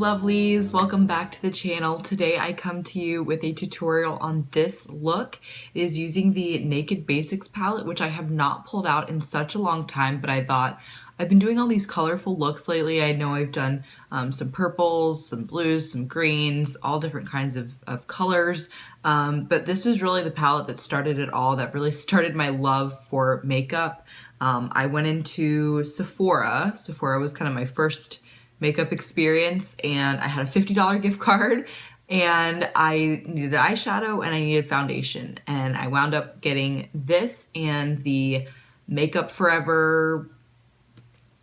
lovelies, welcome back to the channel. Today I come to you with a tutorial on this look. It is using the Naked Basics palette, which I have not pulled out in such a long time, but I thought I've been doing all these colorful looks lately. I know I've done some purples, some blues, some greens, all different kinds of colors, but this was really the palette that started it all, that really started my love for makeup. I went into Sephora. Sephora was kind of my first makeup experience, and I had a $50 gift card, and I needed eyeshadow and I needed foundation, and I wound up getting this and the Makeup Forever,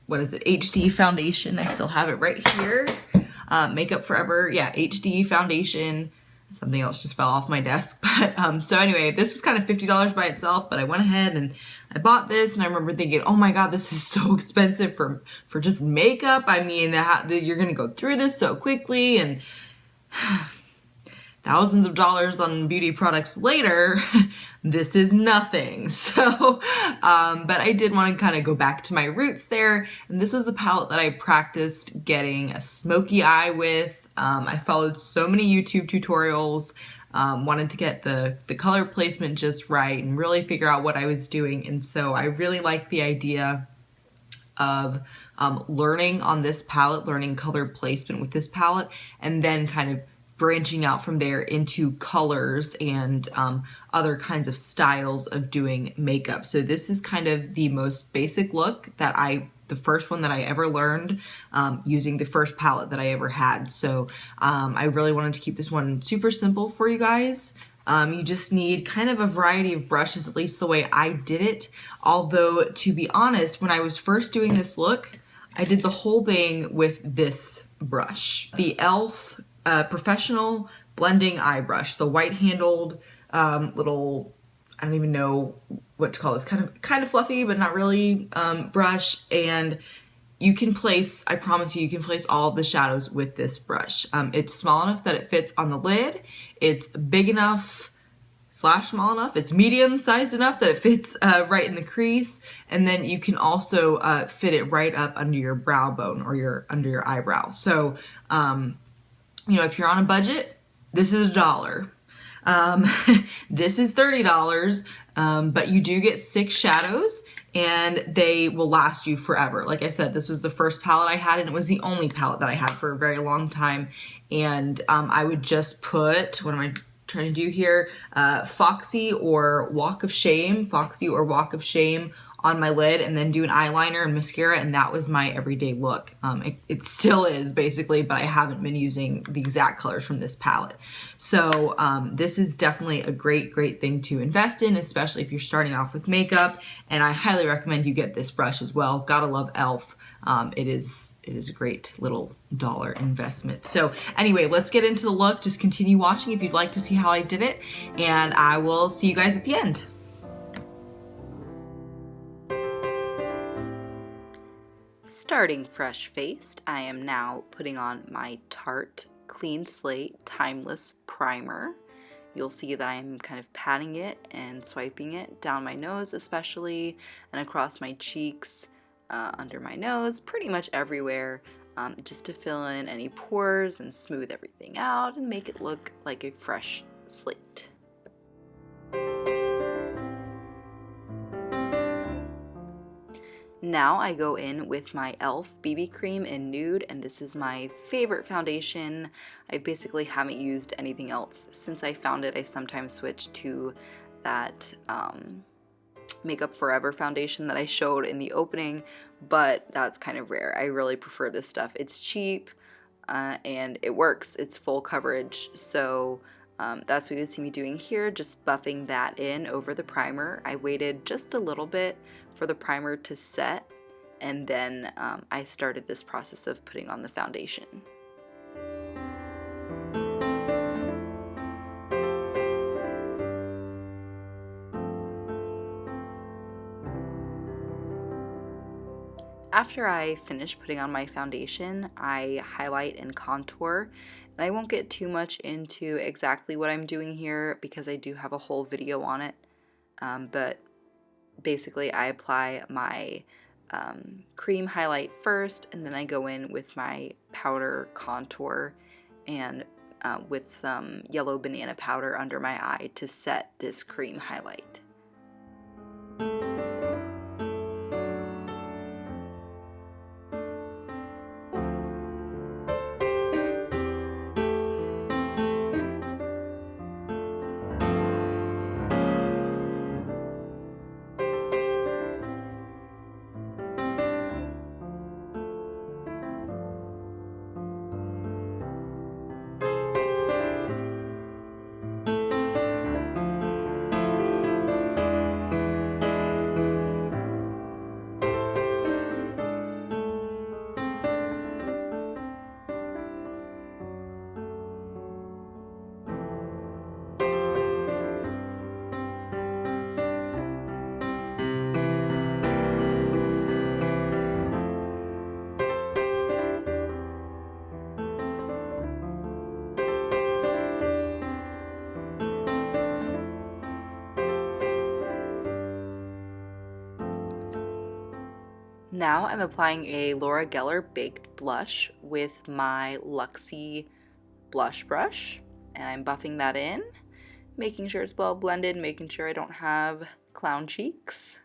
what is it, HD foundation. I still have it right here. Makeup Forever, yeah, HD foundation. Something else just fell off my desk, but so anyway, this was kind of $50 by itself, but I went ahead and I bought this, and I remember thinking, oh my god, this is so expensive for just makeup. I mean, you're gonna go through this so quickly, and thousands of dollars on beauty products later, this is nothing. So, but I did want to kind of go back to my roots there, and this was the palette that I practiced getting a smoky eye with. I followed so many YouTube tutorials, wanted to get the color placement just right and really figure out what I was doing. And so I really like the idea of learning on this palette, learning color placement with this palette, and then kind of branching out from there into colors and other kinds of styles of doing makeup. So this is kind of the most basic look the first one that I ever learned using the first palette that I ever had. So I really wanted to keep this one super simple for you guys. You just need kind of a variety of brushes, at least the way I did it. Although, to be honest, when I was first doing this look, I did the whole thing with this brush. The e.l.f. Professional Blending Eye Brush, the white-handled little, I don't even know what to call this, kind of fluffy, but not really, brush. And you can place, I promise you, you can place all the shadows with this brush. It's small enough that it fits on the lid. It's big enough / small enough. It's medium sized enough that it fits right in the crease. And then you can also fit it right up under your brow bone or under your eyebrow. So, you know, if you're on a budget, this is $1. This is $30, but you do get 6 shadows, and they will last you forever. Like I said, this was the first palette I had, and it was the only palette that I had for a very long time. And I would just put, what am I trying to do here? Foxy or Walk of Shame on my lid, and then do an eyeliner and mascara, and that was my everyday look. It still is, basically, but I haven't been using the exact colors from this palette. So this is definitely a great thing to invest in, especially if you're starting off with makeup, and I highly recommend you get this brush as well. Gotta love e.l.f. It is a great little dollar investment. So anyway, let's get into the look. Just continue watching if you'd like to see how I did it, and I will see you guys at the end. Starting fresh-faced, I am now putting on my Tarte Clean Slate Timeless Primer. You'll see that I'm kind of patting it and swiping it down my nose especially, and across my cheeks, under my nose, pretty much everywhere, just to fill in any pores and smooth everything out and make it look like a fresh slate. Now I go in with my e.l.f. BB cream in Nude, and this is my favorite foundation. I basically haven't used anything else since I found it. I sometimes switch to that Makeup Forever foundation that I showed in the opening, but that's kind of rare. I really prefer this stuff. It's cheap and it works. It's full coverage, so that's what you see me doing here, just buffing that in over the primer. I waited just a little bit for the primer to set, and then I started this process of putting on the foundation. After I finish putting on my foundation, I highlight and contour, and I won't get too much into exactly what I'm doing here because I do have a whole video on it, but basically I apply my cream highlight first, and then I go in with my powder contour and with some yellow banana powder under my eye to set this cream highlight. Now I'm applying a Laura Geller Baked Blush with my Luxie blush brush, and I'm buffing that in, making sure it's well blended, making sure I don't have clown cheeks.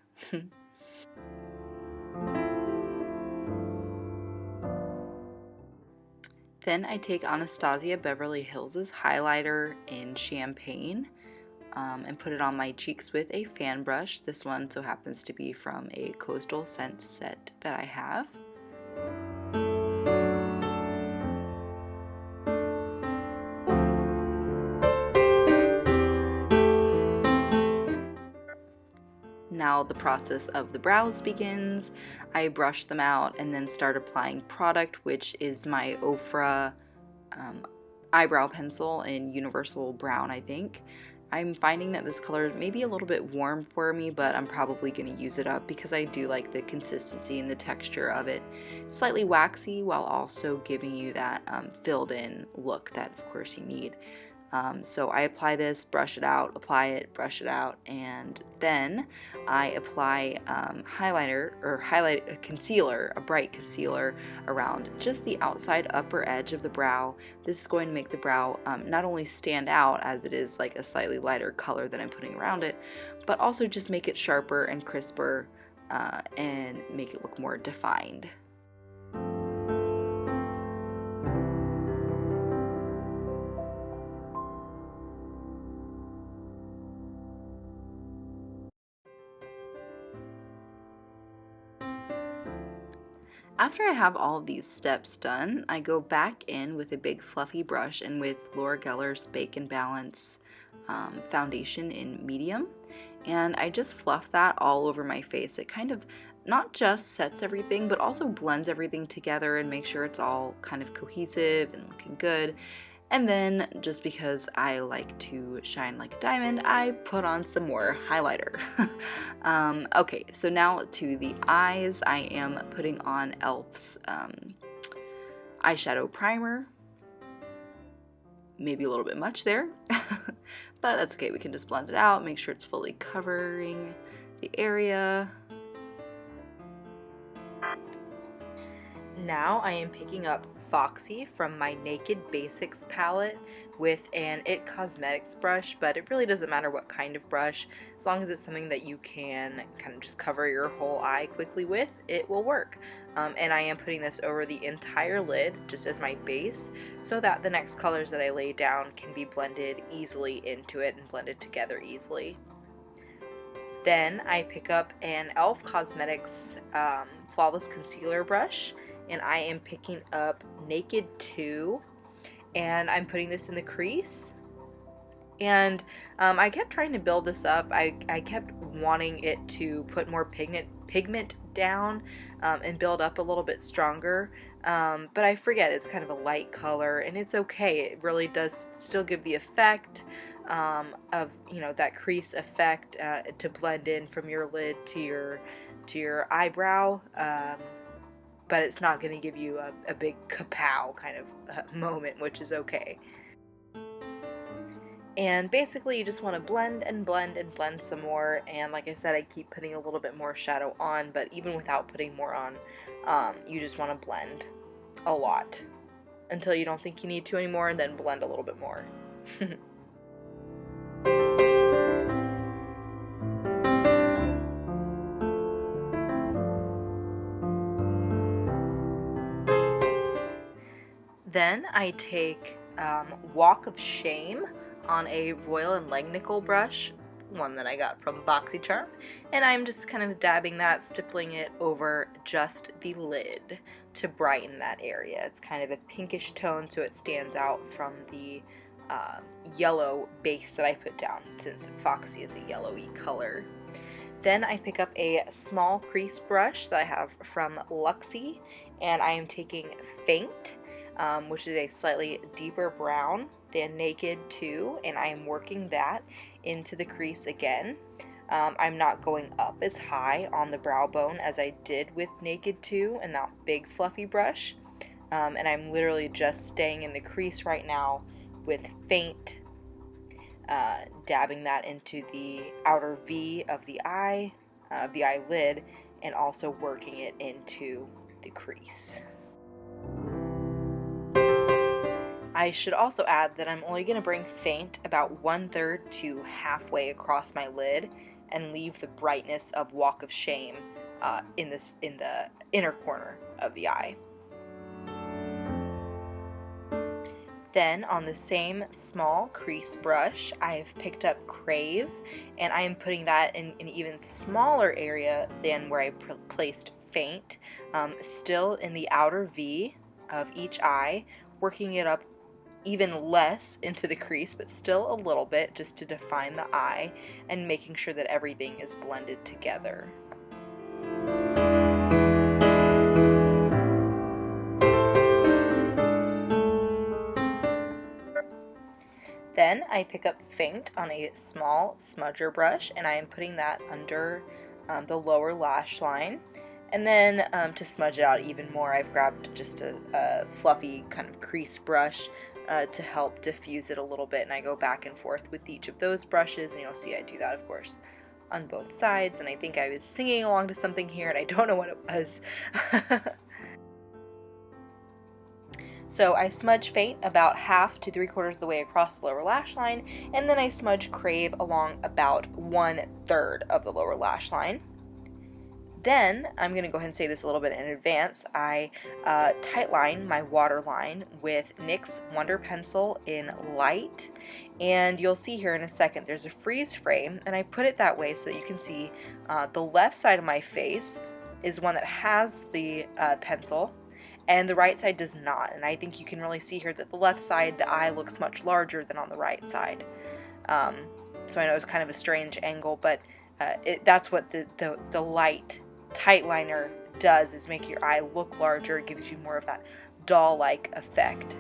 Then I take Anastasia Beverly Hills' highlighter in Champagne and put it on my cheeks with a fan brush. This one so happens to be from a Coastal Scents set that I have. Now the process of the brows begins. I brush them out and then start applying product, which is my Ofra eyebrow pencil in Universal Brown, I think. I'm finding that this color may be a little bit warm for me, but I'm probably going to use it up because I do like the consistency and the texture of it. It's slightly waxy while also giving you that filled in look that of course you need. So I apply this, brush it out, apply it, brush it out, and then I apply highlighter or a concealer, a bright concealer around just the outside upper edge of the brow. This is going to make the brow not only stand out as it is like a slightly lighter color that I'm putting around it, but also just make it sharper and crisper and make it look more defined. After I have all of these steps done, I go back in with a big fluffy brush and with Laura Geller's Bake and Balance foundation in medium, and I just fluff that all over my face. It kind of not just sets everything, but also blends everything together and makes sure it's all kind of cohesive and looking good. And then, just because I like to shine like a diamond, I put on some more highlighter. Okay, so now to the eyes. I am putting on e.l.f.'s eyeshadow primer. Maybe a little bit much there, but that's okay. We can just blend it out, make sure it's fully covering the area. Now I am picking up Foxy from my Naked Basics palette with an IT Cosmetics brush, but it really doesn't matter what kind of brush. As long as it's something that you can kind of just cover your whole eye quickly with, it will work. And I am putting this over the entire lid just as my base so that the next colors that I lay down can be blended easily into it and blended together easily. Then I pick up an e.l.f. Cosmetics Flawless Concealer brush, and I am picking up Naked 2, and I'm putting this in the crease. And I kept trying to build this up. I kept wanting it to put more pigment down and build up a little bit stronger, but I forget it's kind of a light color, and it's okay. It really does still give the effect of, you know, that crease effect to blend in from your lid to your eyebrow, but it's not going to give you a big kapow kind of moment, which is okay. And basically you just want to blend and blend and blend some more, and like I said, I keep putting a little bit more shadow on, but even without putting more on, you just want to blend a lot until you don't think you need to anymore, and then blend a little bit more. Then I take Walk of Shame on a Royal and Langnickel brush, one that I got from BoxyCharm, and I'm just kind of dabbing that, stippling it over just the lid to brighten that area. It's kind of a pinkish tone, so it stands out from the yellow base that I put down, since Foxy is a yellowy color. Then I pick up a small crease brush that I have from Luxie, and I am taking Faint, which is a slightly deeper brown than Naked 2, and I am working that into the crease again. I'm not going up as high on the brow bone as I did with Naked 2 and that big fluffy brush, and I'm literally just staying in the crease right now with Faint, dabbing that into the outer V of the eyelid, and also working it into the crease. I should also add that I'm only going to bring Faint about 1/3 to halfway across my lid and leave the brightness of Walk of Shame in the inner corner of the eye. Then on the same small crease brush, I've picked up Crave, and I am putting that in an even smaller area than where I placed Faint, still in the outer V of each eye, working it up even less into the crease, but still a little bit, just to define the eye, and making sure that everything is blended together. Then I pick up Faint on a small smudger brush, and I am putting that under the lower lash line. And then to smudge it out even more, I've grabbed just a fluffy kind of crease brush to help diffuse it a little bit, and I go back and forth with each of those brushes, and you'll see I do that, of course, on both sides. And I think I was singing along to something here, and I don't know what it was. So I smudge Faint about 1/2 to 3/4 of the way across the lower lash line, and then I smudge Crave along about 1/3 of the lower lash line. Then, I'm going to go ahead and say this a little bit in advance, I tightline my waterline with NYX Wonder Pencil in Light, and you'll see here in a second there's a freeze frame, and I put it that way so that you can see the left side of my face is one that has the pencil, and the right side does not, and I think you can really see here that the left side, the eye looks much larger than on the right side. So I know it's kind of a strange angle, but that's what the light tight liner does, is make your eye look larger. It gives you more of that doll-like effect.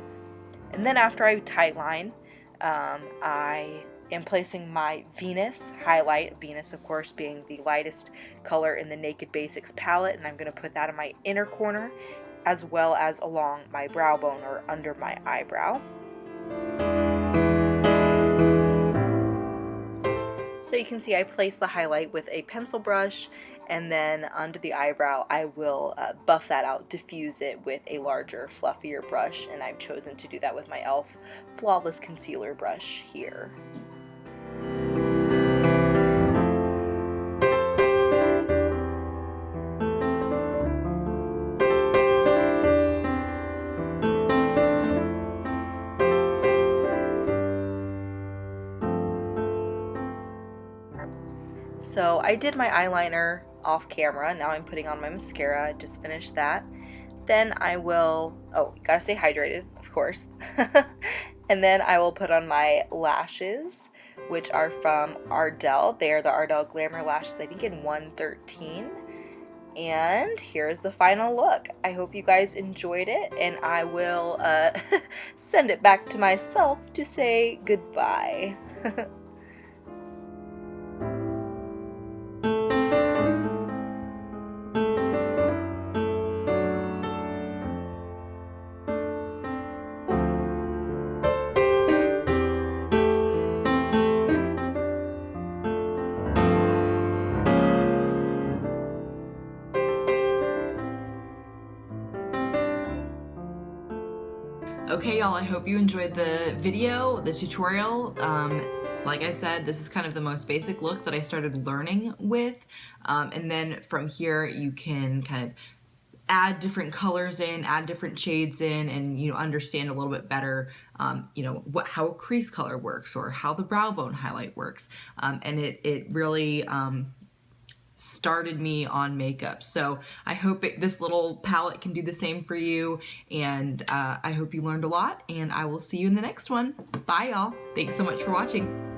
And then after I tight line, I am placing my Venus highlight, Venus of course being the lightest color in the Naked Basics palette, and I'm going to put that in my inner corner as well as along my brow bone or under my eyebrow. So you can see I place the highlight with a pencil brush, and then under the eyebrow I will buff that out, diffuse it with a larger, fluffier brush, and I've chosen to do that with my e.l.f. Flawless Concealer brush here. So I did my eyeliner off camera. Now I'm putting on my mascara. I just finished that. Then I will, gotta stay hydrated, of course. And then I will put on my lashes, which are from Ardell. They are the Ardell Glamour Lashes, I think in 113. And here's the final look. I hope you guys enjoyed it, and I will send it back to myself to say goodbye. Okay, y'all, I hope you enjoyed the video, the tutorial. Like I said, this is kind of the most basic look that I started learning with. And then from here, you can kind of add different colors in, add different shades in, and understand a little bit better, how a crease color works or how the brow bone highlight works. And it really started me on makeup. So I hope this little palette can do the same for you, and I hope you learned a lot, and I will see you in the next one. Bye, y'all. Thanks so much for watching.